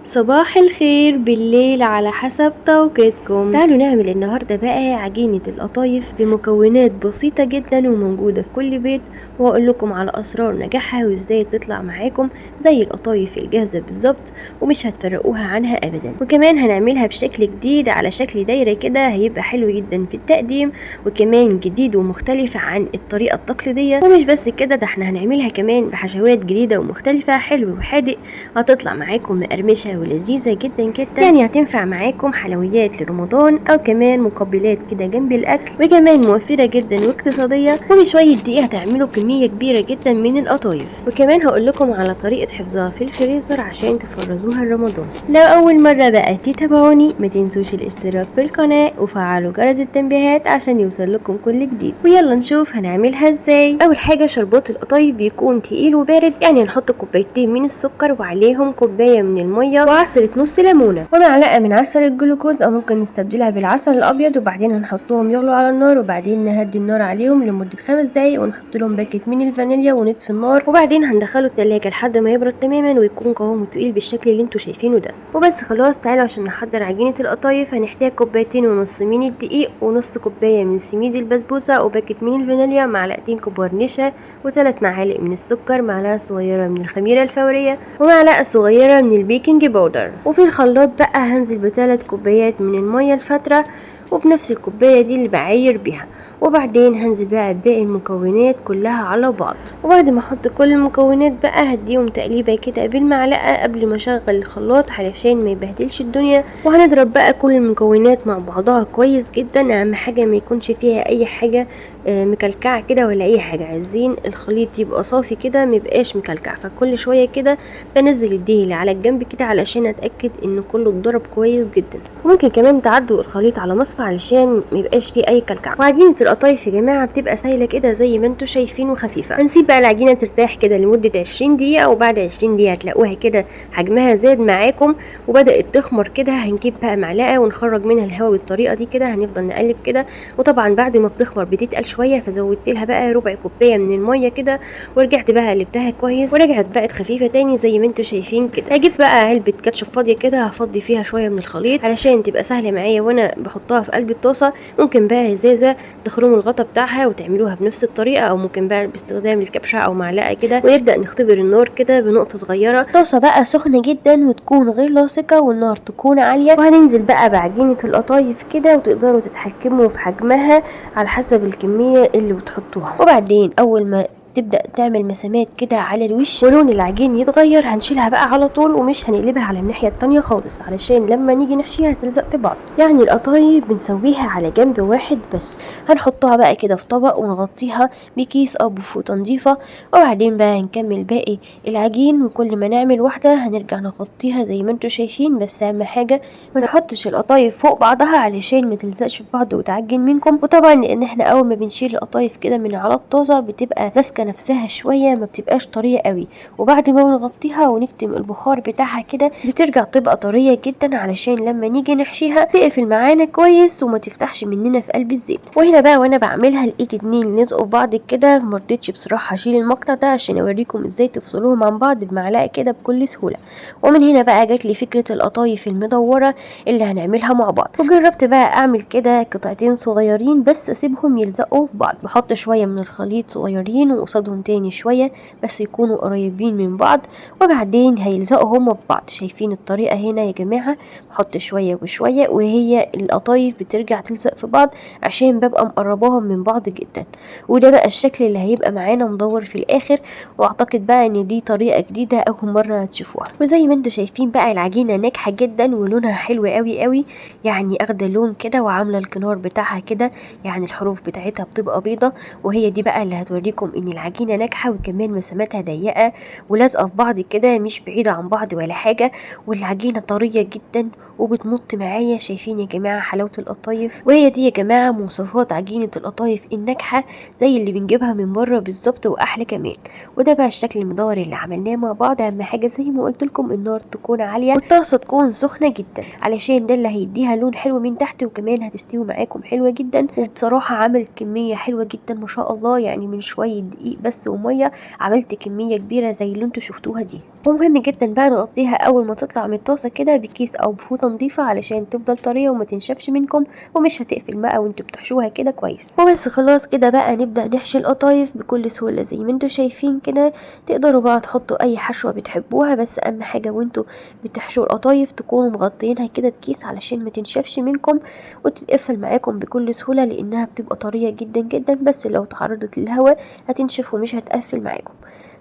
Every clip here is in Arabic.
صباح الخير بالليل على حسب توقيتكم. تعالوا نعمل النهاردة بقى عجينة القطايف بمكونات بسيطة جدا وموجودة في كل بيت، واقول لكم على اسرار نجاحها وازاي تطلع معاكم زي القطايف الجاهزة بالظبط ومش هتفرقوها عنها ابدا. وكمان هنعملها بشكل جديد على شكل دايرة كده، هيبقى حلو جدا في التقديم وكمان جديد ومختلف عن الطريقة التقليدية. ومش بس كده، ده احنا هنعملها كمان بحشوات جديدة ومختلفة، حلو وحادق، هتطلع معاكم مقرمشة ولذيذة جدا جدا، يعني هتنفع معاكم حلويات لرمضان او كمان مقبلات كده جنب الاكل، وكمان موفرة جدا واقتصادية، وبشوية دقيق هتعملوا كمية كبيرة جدا من القطايف. وكمان هقول لكم على طريقة حفظها في الفريزر عشان تفرزوها لرمضان. لو اول مرة بقى تتابعوني ما تنسوش الاشتراك في القناة وفعلوا جرس التنبيهات عشان يوصل لكم كل جديد. ويلا نشوف هنعملها ازاي. اول حاجة شربات القطايف بيكون تقيل وبارد، يعني هنحط كوبايتين من السكر وعليهم كوباية من المية وعصرة نص ليمونة ومعلقة من عسل الجلوكوز، او ممكن نستبدلها بالعسل الابيض، وبعدين هنحطهم يغلوا على النار وبعدين نهدي النار عليهم لمدة 5 دقايق ونحط لهم باكت من الفانيليا ونطفي النار، وبعدين هندخله التلاجة لحد ما يبرد تماما ويكون قوامه تقيل بالشكل اللي انتوا شايفينه ده. وبس خلاص، تعالوا عشان نحضر عجينة القطايف. هنحتاج كوبايتين ونص من الدقيق ونص كوباية من سميد البسبوسة وباكت من الفانيليا، معلقتين كبار نشا و3 معالق من السكر، معلقة صغيرة من الخميرة الفورية ومعلقة صغيرة من البيكنج باودر. وفي الخلاط بقى هنزل ب3 كوبايات من المية الفترة وبنفس الكوباية دي اللي بعاير بيها، وبعدين هنزل بقى باقي المكونات كلها على بعض. وبعد ما احط كل المكونات بقى هديهم تقليبه كده بالمعلقه قبل ما اشغل الخلاط علشان ما يبهدلش الدنيا. وهنضرب بقى كل المكونات مع بعضها كويس جدا، اهم حاجه ما يكونش فيها اي حاجه مكلكعه كده ولا اي حاجه، عايزين الخليط يبقى صافي كده ما يبقاش مكلكع. فكل شويه كده بنزل الدقيق اللي على الجنب كده علشان اتاكد ان كله اتضرب كويس جدا. وممكن كمان تعدوا الخليط على مصفى علشان ما يبقاش فيه اي كلكع. وعجينه القطايف يا جماعه بتبقى سايله كده زي ما انتوا شايفين وخفيفه. هنسيب بقى العجينه ترتاح كده لمده 20 دقيقه، وبعد 20 دقيقه هتلاقوها كده حجمها زاد معاكم وبدات تخمر كده. هنجيب بقى معلقه ونخرج منها الهواء بالطريقه دي كده، هنفضل نقلب كده. وطبعا بعد ما بتخمر بتتقل شويه، فزودت لها بقى ربع كوبايه من الميه كده ورجعت بقى قلبتها كويس ورجعت بقت خفيفه تاني زي ما انتوا شايفين كده. هجيب بقى علبه كاتشب فاضيه كده هفضي فيها شويه من الخليط علشان تبقى سهله معايا وانا بحطها في قلب الطاسه. ممكن بقى ازازه تخرموا الغطا بتاعها وتعملوها بنفس الطريقه، او ممكن بقى باستخدام الكبشه او معلقه كده، ونبدا نختبر النار كده بنقطه صغيره. طاسه بقى سخنه جدا وتكون غير لاصقه والنار تكون عاليه، وهننزل بقى بعجينه القطايف كده وتقدروا تتحكموا في حجمها على حسب الكميه اللي بتحطوها. وبعدين اول ما تبدأ تعمل مسامات كده على الوش ولون العجين يتغير هنشيلها بقى على طول ومش هنقلبها على الناحية التانية خالص علشان لما نيجي نحشيها تلزق في بعض. يعني القطايف بنسويها على جنب واحد بس. هنحطها بقى كده في طبق ونغطيها بكيس او بفوطة نضيفة، وبعدين بقى هنكمل باقي العجين. وكل ما نعمل واحدة هنرجع نغطيها زي ما انتوا شايفين، بس اهم حاجة ما نحطش القطايف فوق بعضها علشان ما تلزقش في بعض وتعجن منكم. وطبعا لان احنا اول ما بنشيل القطايف كده من على الطاسة بتبقى ماسكة نفسها شوية، ما بتبقاش طرية قوي، وبعد ما بنغطيها ونكتم البخار بتاعها كده بترجع تبقى طرية جدا علشان لما نيجي نحشيها تقفل معانا كويس وما تفتحش مننا في قلب الزيت. وهنا بقى وانا بعملها لقيت 2 لزقوا في بعض كده، مرضتش بصراحة اشيل المقطع ده عشان اوريكم ازاي تفصلوهم عن بعض بمعلقة كده بكل سهولة. ومن هنا بقى جات لي فكرة القطايف المدورة اللي هنعملها مع بعض، وجربت بقى اعمل كده قطعتين صغيرين بس اسيبهم يلزقوا في بعض. بحط شوية من الخليط صغيرين وقصادهم تاني شوية بس يكونوا قريبين من بعض، وبعدين هيلزقوا هما ببعض. شايفين الطريقة هنا يا جماعة؟ بحط شوية وشوية وهي القطايف بترجع تلزق في بعض عشان ببقى مقرباهم من بعض جدا. وده بقى الشكل اللي هيبقى معانا مدور في الاخر، واعتقد بقى ان دي طريقة جديدة اول مرة هتشوفوها. وزي ما انتوا شايفين بقى العجينة ناجحة جدا ولونها حلو قوي قوي، يعني اخده لون كده وعاملة الكنار بتاعها كده، يعني الحروف بتاعتها بتبقى بيضة، وهي دي بقى اللي هتوريكم ان العجينة ناجحة وكمان مساماتها ضيقة ولازقة في بعض كده مش بعيدة عن بعض ولا حاجة. والعجينة طرية جدا وبتمط معايا. شايفين يا جماعة حلاوة القطايف؟ وهي دي يا جماعة مواصفات عجينة القطايف الناجحة زي اللي بنجيبها من بره بالظبط واحلى كمان. وده بقى الشكل المدور اللي عملناه مع بعض. اهم حاجة زي ما قلت لكم النار تكون عالية والطاسة تكون سخنة جدا علشان ده اللي هيديها لون حلو من تحت، وكمان هتستوي معاكم حلوة جدا. وبصراحة عملت كمية حلوة جدا ما شاء الله، يعني من شوية دقيق بس ومية عملت كمية كبيرة زي اللي انتوا شفتوها دي. ومهم جدا بقى نغطيها اول ما تطلع من الطاسة كده بكيس او بفوطة نظيفة علشان تفضل طرية وما تنشفش منكم ومش هتقفل بقى وانتوا بتحشوها كده كويس. وبس خلاص كده بقى نبدأ نحشي القطايف بكل سهولة زي ما انتوا شايفين كده. تقدروا بقى تحطوا اي حشوة بتحبوها، بس اهم حاجة وانتوا بتحشوا القطايف تكونوا مغطيينها كده بكيس علشان ما تنشفش منكم وتتقفل معاكم بكل سهولة، لانها بتبقى طرية جدا جدا، بس لو تعرضت للهواء هتنشف ومش هتقفل معاكم.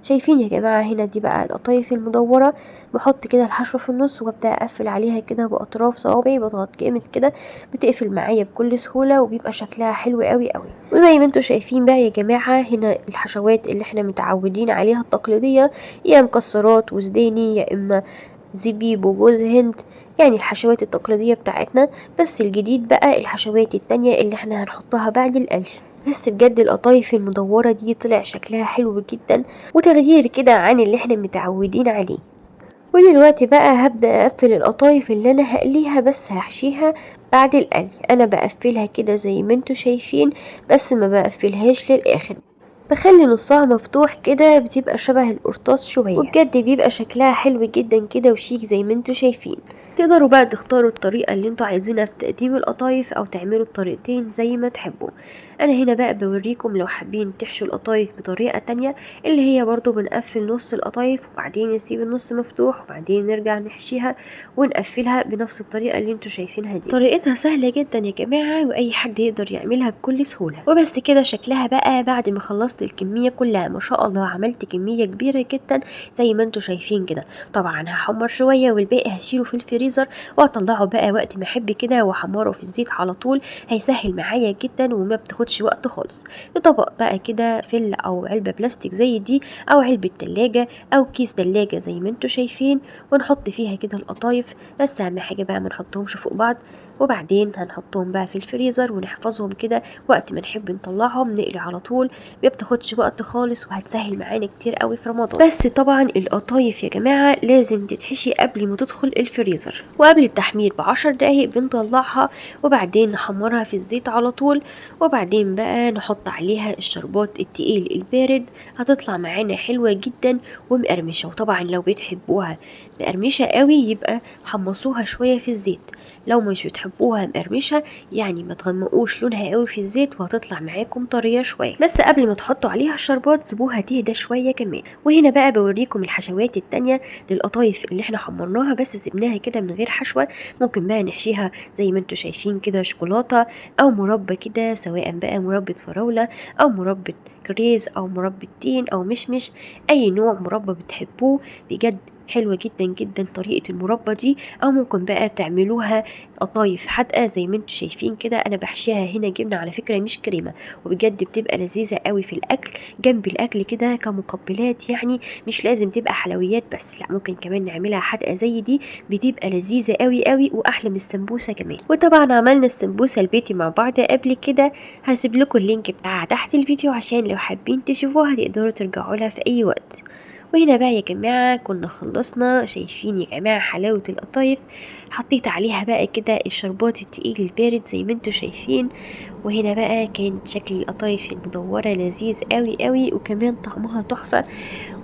شايفين يا جماعة هنا دي بقى القطايف المدورة. بحط كده الحشوة في النص وابدأ اقفل عليها كده باطراف صوابعي، بضغط جامد كده بتقفل معايا بكل سهولة وبيبقى شكلها حلو قوي قوي. وزي ما انتوا شايفين بقى يا جماعة هنا الحشوات اللي احنا متعودين عليها التقليدية، يا مكسرات وزداني يا اما زبيب وجوز هند، يعني الحشوات التقليدية بتاعتنا. بس الجديد بقى الحشوات التانية اللي احنا هنحطها بعد القلي. بس بجد القطايف المدورة دي طلع شكلها حلو جدا وتغيير كده عن اللي احنا متعودين عليه. ودلوقتي بقى هبدأ اقفل القطايف اللي انا هقليها، بس هحشيها بعد القلي. انا بقفلها كده زي ما انتوا شايفين، بس ما بقفلهاش للاخر، بخلي نصها مفتوح كده، بتبقى شبه القرطاس شوية، وبجد بيبقى شكلها حلو جدا كده وشيك زي ما انتوا شايفين. تقدروا بقى تختاروا الطريقة اللي انتوا عايزينها في تقديم القطايف او تعملوا الطريقتين زي ما تحبوا. انا هنا بقى بوريكم لو حابين تحشوا القطايف بطريقة تانية، اللي هي برضو بنقفل نص القطايف وبعدين نسيب النص مفتوح وبعدين نرجع نحشيها ونقفلها بنفس الطريقة اللي انتوا شايفينها دي. طريقتها سهلة جدا يا جماعة واي حد يقدر يعملها بكل سهولة. وبس كده شكلها بقى بعد ما خلصت الكمية كلها. ما شاء الله عملت كمية كبيرة جدا زي ما انتوا شايفين كده. طبعا هحمر شوية والباقي هشيله في الفريزر واطلعه بقى وقت ما احب كده واحمره في الزيت على طول. هيسهل معايا جدا وما بتاخدش وقت خالص. بطبق بقى كده فل او علبة بلاستيك زي دي او علبة تلاجة او كيس تلاجة زي ما انتوا شايفين، ونحط فيها كده القطايف. بس اهم حاجة بقى ما نحطهمش فوق بعض، وبعدين هنحطهم بقى في الفريزر ونحفظهم كده وقت ما نحب نطلعهم نقلي على طول. ما بتاخدش وقت خالص وهتسهل معانا كتير قوي في رمضان. بس طبعا القطايف يا جماعة لازم تتحشي قبل ما تدخل الفريزر، وقبل التحمير ب10 دقايق بنطلعها وبعدين نحمرها في الزيت على طول. وبعدين بقى نحط عليها الشربات التقيل البارد، هتطلع معانا حلوة جدا ومقرمشة. وطبعا لو بتحبوها مقرمشة قوي يبقى حمصوها شوية في الزيت، لو مش بتحبوها مقرمشة يعني ما تغمقوش لونها قوي في الزيت وهتطلع معاكم طرية شوية. بس قبل ما تحطوا عليها الشربات سيبوها تهدى شوية كمان. وهنا بقى بوريكم الحشوات التانية للقطايف اللي احنا حمرناها بس سيبناها كده من غير حشوة. ممكن بقى نحشيها زي ما انتوا شايفين كده شوكولاتة او مربى كده، سواء بقى مربى فراولة او مربى كريز او مربى تين او مشمش، اي نوع مربى بتحبوه. بجد حلوة جدا جدا طريقة المربى دي. او ممكن بقى تعملوها قطايف حادقة زي ما انتوا شايفين كده. انا بحشيها هنا جبنة على فكرة مش كريمة، وبجد بتبقى لذيذة قوي في الاكل جنب الاكل كده كمقبلات، يعني مش لازم تبقى حلويات بس، لا ممكن كمان نعملها حادقة زي دي بتبقى لذيذة قوي قوي واحلى من السمبوسة كمان. وطبعا عملنا السمبوسة البيتي مع بعض قبل كده، هسيب لكم اللينك بتاعها تحت الفيديو عشان لو حابين تشوفوها تقدروا ترجعوا لها في اي وقت. وهنا بقى يا جماعة كنا خلصنا. شايفين يا جماعة حلاوة القطايف؟ حطيت عليها بقى كده الشربات التقيل البارد زي ما انتوا شايفين. وهنا بقى كان شكل القطايف المدورة لذيذ قوي قوي وكمان طعمها تحفة.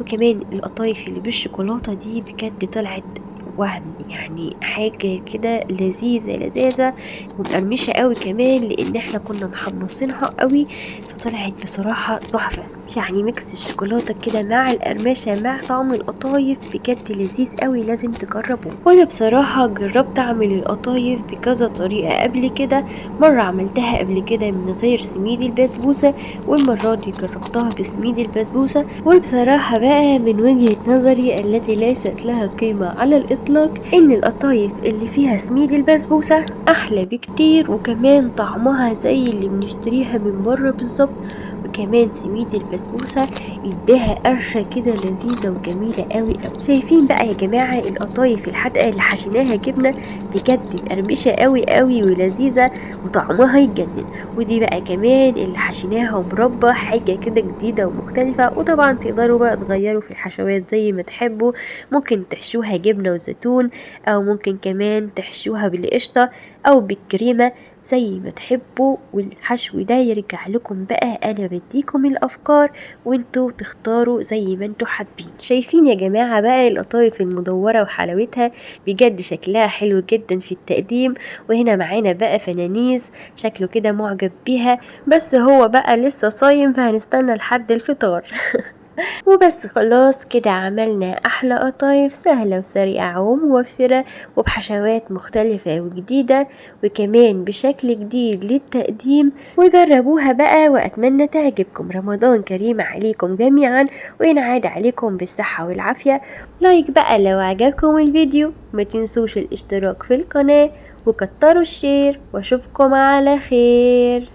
وكمان القطايف اللي بالشوكولاتة دي بجد طلعت وهم، يعني حاجة كده لذيذة لذيذة ومقرمشة قوي كمان لان احنا كنا محمصينها قوي، فطلعت بصراحة تحفة. يعني ميكس الشوكولاتة كده مع القرمشة مع طعم القطايف بجد لذيذ قوي، لازم تجربوه. وانا بصراحة جربت اعمل القطايف بكذا طريقة قبل كده. مرة عملتها قبل كده من غير سميد البسبوسة، والمرة دي جربتها بسميد البسبوسة. وبصراحة بقى من وجهة نظري التي ليست لها قيمة على الإطلاق إن القطايف اللي فيها سميد البسبوسة أحلى بكتير، وكمان طعمها زي اللي بنشتريها من بره بالظبط. وكمان سميد البسبوسة اداها قرشة كده لذيذة وجميلة قوي قوي. شايفين بقى يا جماعة القطايف الحادقة اللي حشيناها جبنة؟ بجد مقرمشة قوي قوي ولذيذة وطعمها يجنن. ودي بقى كمان اللي حشيناها مربى، حاجة كده جديدة ومختلفة. وطبعا تقدروا بقى تغيروا في الحشوات زي ما تحبوا، ممكن تحشوها جبنة وزيتون، او ممكن كمان تحشوها بالقشطة او بالكريمة زي ما تحبوا. والحشو ده يرجع لكم بقى، انا بديكم الافكار وانتوا تختاروا زي ما انتوا حابين. شايفين يا جماعة بقى القطايف المدورة وحلاوتها؟ بجد شكلها حلو جدا في التقديم. وهنا معانا بقى فنانيس شكله كده معجب بيها، بس هو بقى لسه صايم فهنستنى لحد الفطار. وبس خلاص كده عملنا احلى قطايف سهلة وسريعة وموفرة وبحشوات مختلفة وجديدة وكمان بشكل جديد للتقديم. وجربوها بقى واتمنى تعجبكم. رمضان كريم عليكم جميعا وينعاد عليكم بالصحة والعافية. لايك بقى لو عجبكم الفيديو، ما تنسوش الاشتراك في القناة وكتروا الشير، واشوفكم على خير.